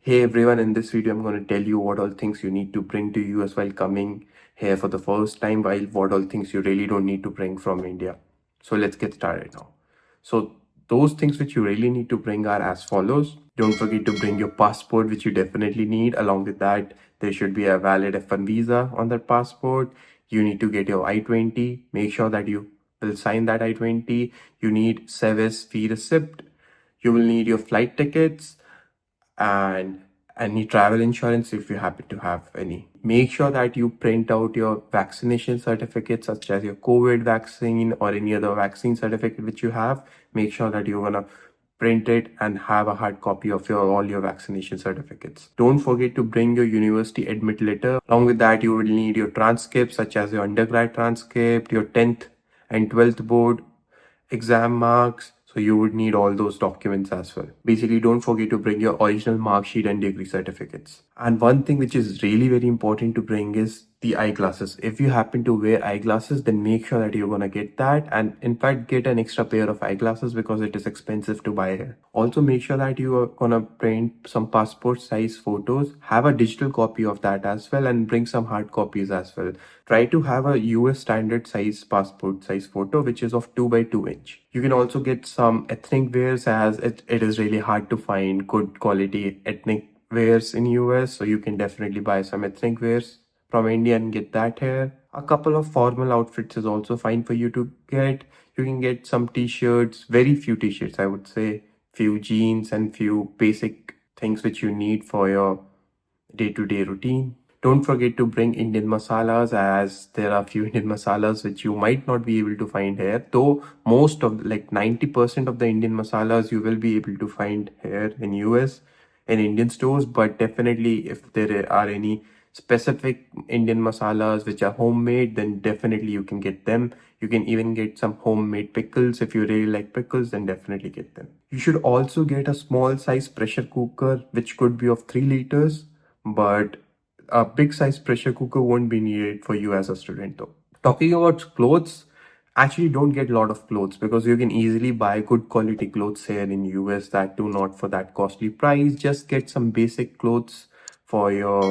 Hey everyone, in this video I'm going to tell you what all things you need to bring to US while coming here for the first time, while what all things you really don't need to bring from India. So let's get started now. So those things which you really need to bring are as follows. Don't forget to bring your passport, which you definitely need. Along with that, there should be a valid F1 visa on that passport. You need to get your I-20. Make sure that you will sign that I-20. You need service fee receipt. You will need your flight tickets and any travel insurance if you happen to have any. Make sure that you print out your vaccination certificate, such as your COVID vaccine or any other vaccine certificate which you have. Make sure that you're gonna print it and have a hard copy of all your vaccination certificates. Don't forget to bring your university admit letter. Along with that, you will need your transcripts, such as your undergrad transcript, your 10th and 12th board exam marks. So you would need all those documents as well. Basically, don't forget to bring your original mark sheet and degree certificates. And one thing which is really very important to bring is the eyeglasses. If you happen to wear eyeglasses, then make sure that you're gonna get that, and in fact get an extra pair of eyeglasses because it is expensive to buy here. Also make sure that you are gonna print some passport size photos. Have a digital copy of that as well, and bring some hard copies as well. Try to have a US standard size passport size photo which is of 2 by 2 inch. You can also get some ethnic wears, as it is really hard to find good quality ethnic wears in US, so you can definitely buy some ethnic wears from India and get that here. A couple of formal outfits is also fine for you to get. You can get some t-shirts, very few t-shirts I would say, few jeans and few basic things which you need for your day-to-day routine. Don't forget to bring Indian masalas, as there are few Indian masalas which you might not be able to find here. Though most of, like 90% of the Indian masalas you will be able to find here in US in Indian stores, but definitely if there are any specific Indian masalas which are homemade, then definitely you can get them. You can even get some homemade pickles. If you really like pickles, then definitely get them. You should also get a small size pressure cooker which could be of 3 liters, but a big size pressure cooker won't be needed for you as a student though. Talking about clothes, actually don't get a lot of clothes because you can easily buy good quality clothes here in US, that too not for that costly price. Just get some basic clothes for your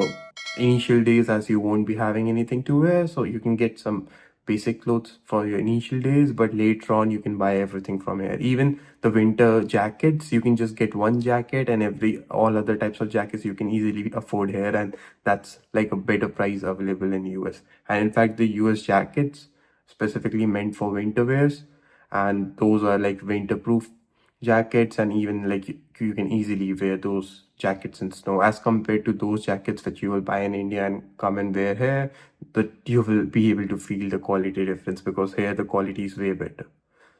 initial days, as you won't be having anything to wear, so you can get some basic clothes for your initial days, but later on you can buy everything from here. Even the winter jackets, you can just get one jacket, and all other types of jackets you can easily afford here, and that's like a better price available in US. And in fact, the US jackets specifically meant for winter wears, and those are like winterproof jackets, and even like you can easily wear those jackets in snow, as compared to those jackets that you will buy in India and come and wear here. That you will be able to feel the quality difference, because here the quality is way better.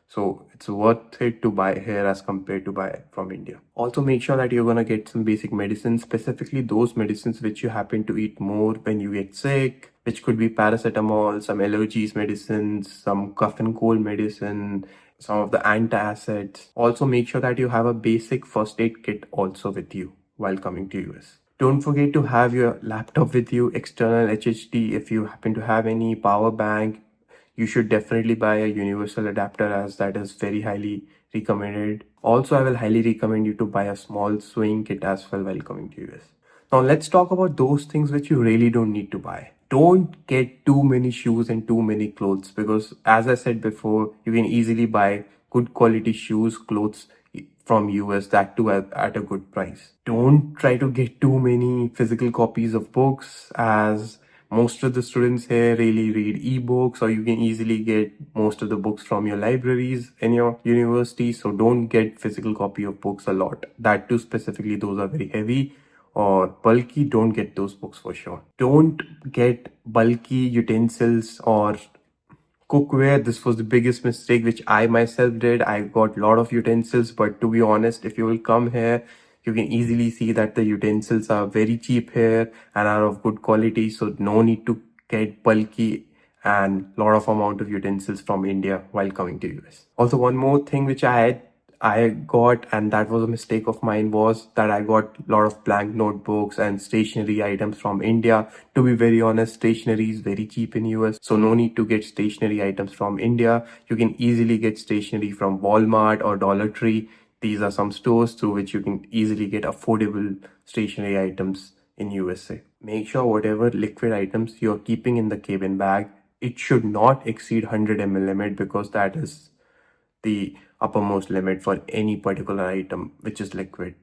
So it's worth it to buy here as compared to buy from India. Also make sure that you're gonna get some basic medicines, specifically those medicines which you happen to eat more when you get sick, which could be paracetamol, some allergies medicines, some cough and cold medicine, some of the antacids. Also make sure that you have a basic first aid kit also with you while coming to US. Don't forget to have your laptop with you, external HHD if you happen to have any, power bank. You should definitely buy a universal adapter, as that is very highly recommended. Also, I will highly recommend you to buy a small sewing kit as well while coming to US. Now let's talk about those things which you really don't need to buy. Don't get too many shoes and too many clothes, because as I said before, you can easily buy good quality shoes, clothes from US, that too at a good price. Don't try to get too many physical copies of books, as most of the students here really read ebooks, or you can easily get most of the books from your libraries in your university. So don't get physical copy of books a lot, that too specifically those are very heavy or bulky. Don't get those books for sure. Don't get bulky utensils or cookware. This was the biggest mistake which I myself did. I got a lot of utensils, but to be honest, if you will come here, you can easily see that the utensils are very cheap here and are of good quality, so no need to get bulky and lot of amount of utensils from India while coming to US. Also, one more thing which I got, and that was a mistake of mine, was that I got a lot of blank notebooks and stationery items from India. To be very honest, stationery is very cheap in US, so no need to get stationery items from India. You can easily get stationery from Walmart or Dollar Tree. These are some stores through which you can easily get affordable stationery items in USA. Make sure whatever liquid items you're keeping in the cabin bag, it should not exceed 100 ml limit, because that is the uppermost limit for any particular item which is liquid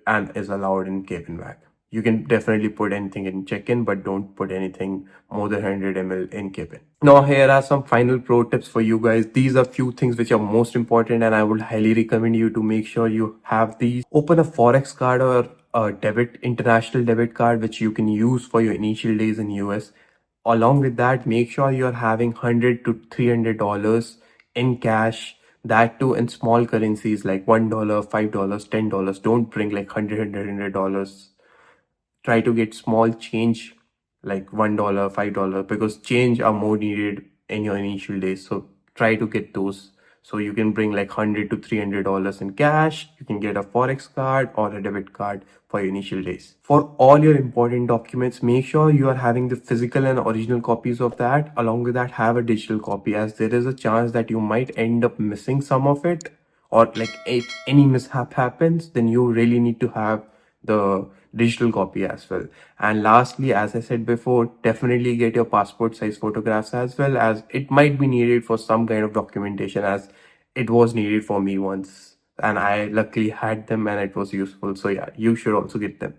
and is allowed in cabin bag. You can definitely put anything in check-in, but don't put anything more than 100 ml in cabin. Now, here are some final pro tips for you guys. These are few things which are most important, and I would highly recommend you to make sure you have these. Open a Forex card or a international debit card, which you can use for your initial days in US. Along with that, make sure you're having $100 to $300 in cash, that too in small currencies like $1, $5, $10. Don't bring like $100. Try to get small change like $1, $5, because change are more needed in your initial days. So try to get those. So you can bring like $100 to $300 in cash. You can get a Forex card or a debit card for your initial days. For all your important documents, make sure you are having the physical and original copies of that. Along with that, have a digital copy, as there is a chance that you might end up missing some of it, or like if any mishap happens, then you really need to have the digital copy as well. And lastly, as I said before, definitely get your passport size photographs, as well as it might be needed for some kind of documentation, as it was needed for me once and I luckily had them and it was useful. So yeah, you should also get them.